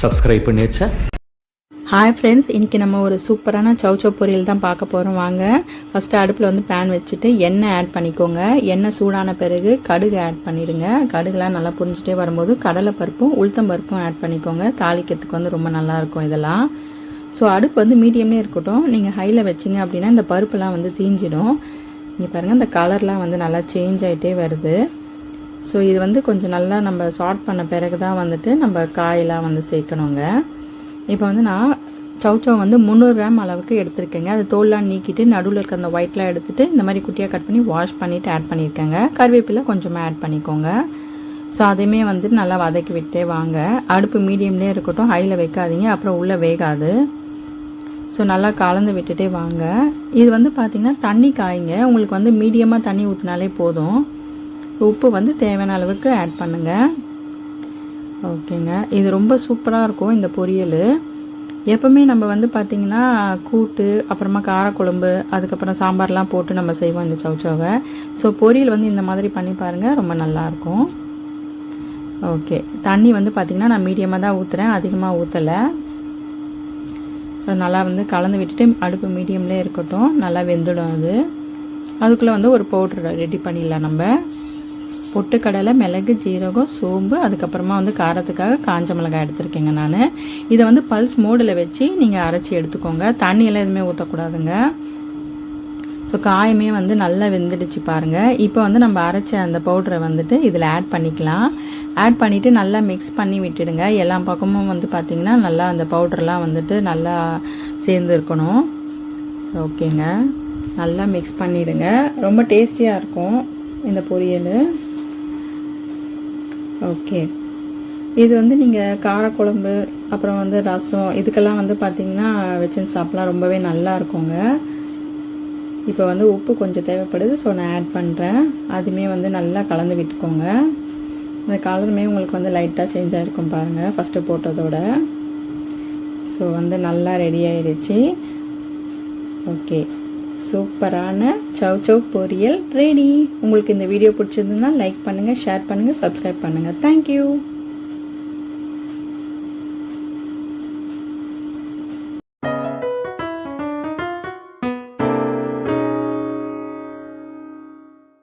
Subscribe பண்ணியாச்சா? Hi friends, இன்றைக்கி நம்ம ஒரு சூப்பரான சௌச்சௌ பொரியல் தான் பார்க்க போகிறோம். வாங்க. ஃபஸ்ட்டு அடுப்பில் வந்து பேன் வச்சுட்டு எண்ணெய் ஆட் பண்ணிக்கோங்க. எண்ணெய் சூடான பிறகு கடுகு ஆட் பண்ணிவிடுங்க. கடுகுலாம் நல்லா புரிஞ்சிட்டே வரும்போது கடலைப்பருப்பும் உளுத்தம்பருப்பும் ஆட் பண்ணிக்கோங்க. தாளிக்கிறதுக்கு வந்து ரொம்ப நல்லாயிருக்கும் இதெல்லாம். ஸோ அடுப்பு வந்து மீடியம்லேயே இருக்கட்டும். நீங்கள் ஹையில் வச்சிங்க அப்படின்னா இந்த பருப்புலாம் வந்து தீஞ்சிடும். இங்கே பாருங்கள், இந்த கலர்லாம் வந்து நல்லா சேஞ்ச் ஆகிட்டே வருது. ஸோ இது வந்து கொஞ்சம் நல்லா நம்ம சார்ட் பண்ண பிறகு தான் வந்துட்டு நம்ம காயெல்லாம் வந்து சேர்க்கணுங்க. இப்போ வந்து நான் சௌச்சௌ வந்து 300 கிராம் அளவுக்கு எடுத்துருக்கேங்க. அது தோல்லாம் நீக்கிட்டு நடுவில் இருக்க அந்த ஒயிட்லாம் எடுத்துகிட்டு இந்த மாதிரி குட்டியாக கட் பண்ணி வாஷ் பண்ணிவிட்டு ஆட் பண்ணியிருக்கேங்க. கருவேப்பிலை கொஞ்சமாக ஆட் பண்ணிக்கோங்க. ஸோ அதையுமே வந்து நல்லா வதக்கி விட்டே வாங்க. அடுப்பு மீடியம்லேயே இருக்கட்டும், ஹையில் வைக்காதீங்க, அப்புறம் உள்ளே வேகாது. ஸோ நல்லா கலந்து விட்டுட்டே வாங்க. இது வந்து பார்த்திங்கன்னா தண்ணி காய்ங்க. உங்களுக்கு வந்து மீடியமாக தண்ணி ஊற்றினாலே போதும். உப்பு வந்து தேவையான அளவுக்கு ஆட் பண்ணுங்கள். ஓகேங்க, இது ரொம்ப சூப்பராக இருக்கும் இந்த பொரியல். எப்போவுமே நம்ம வந்து பார்த்திங்கன்னா கூட்டு, அப்புறமா காரக்குழம்பு, அதுக்கப்புறம் சாம்பார்லாம் போட்டு நம்ம செய்வோம் இந்த சௌச்சௌவை. ஸோ பொரியல் வந்து இந்த மாதிரி பண்ணி பாருங்கள், ரொம்ப நல்லாயிருக்கும். ஓகே, தண்ணி வந்து பார்த்திங்கன்னா நான் மீடியமாக தான் ஊற்றுறேன், அதிகமாக ஊற்றலை. ஸோ நல்லா வந்து கலந்து விட்டுட்டு அடுப்பு மீடியம்லேயே இருக்கட்டும், நல்லா வெந்துடும். அதுக்குள்ளே வந்து ஒரு பவுட்ரு ரெடி பண்ணிடலாம். நம்ம பொட்டுக்கடலை, மிளகு, ஜீரகம், சோம்பு, அதுக்கப்புறமா வந்து காரத்துக்காக காஞ்ச மிளகாய் எடுத்துருக்கேங்க நான். இதை வந்து பல்ஸ் மோடில் வச்சு நீங்கள் அரைச்சி எடுத்துக்கோங்க. தண்ணியெல்லாம் எதுவுமே ஊற்றக்கூடாதுங்க. ஸோ காயுமே வந்து நல்லா வெந்துடுச்சு பாருங்கள். இப்போ வந்து நம்ம அரைச்ச அந்த பவுடரை வந்துட்டு இதில் ஆட் பண்ணிக்கலாம். ஆட் பண்ணிவிட்டு நல்லா மிக்ஸ் பண்ணி விட்டுடுங்க. எல்லா பக்கமும் வந்து பார்த்திங்கன்னா நல்லா அந்த பவுடர்லாம் வந்துட்டு நல்லா சேர்ந்து இருக்கணும். ஸோ ஓகேங்க, நல்லா மிக்ஸ் பண்ணிவிடுங்க. ரொம்ப டேஸ்டியாக இருக்கும் இந்த பொரியல். ஓகே, இது வந்து நீங்கள் காரக்குழம்பு, அப்புறம் வந்து ரசம், இதுக்கெல்லாம் வந்து பார்த்திங்கன்னா வச்சுன்னு சாப்பிட்லாம், ரொம்பவே நல்லா இருக்குங்க. இப்போ வந்து உப்பு கொஞ்சம் தேவைப்படுது, ஸோ நான் ஆட் பண்ணுறேன். அதுவுமே வந்து நல்லா கலந்து விட்டுக்கோங்க. அந்த கலருமே உங்களுக்கு வந்து லைட்டாக சேஞ்ச் ஆகிருக்கும் பாருங்கள் ஃபஸ்ட்டு போட்டதோட. ஸோ வந்து நல்லா ரெடி ஆகிடுச்சு. ஓகே, சூப்பரான சௌச்சௌ பொரியல் ரெடி. உங்களுக்கு இந்த வீடியோ பிடிச்சிருந்ததுன்னா லைக் பண்ணுங்கள், ஷேர் பண்ணுங்கள், சப்ஸ்கிரைப் பண்ணுங்கள். தேங்க்யூ.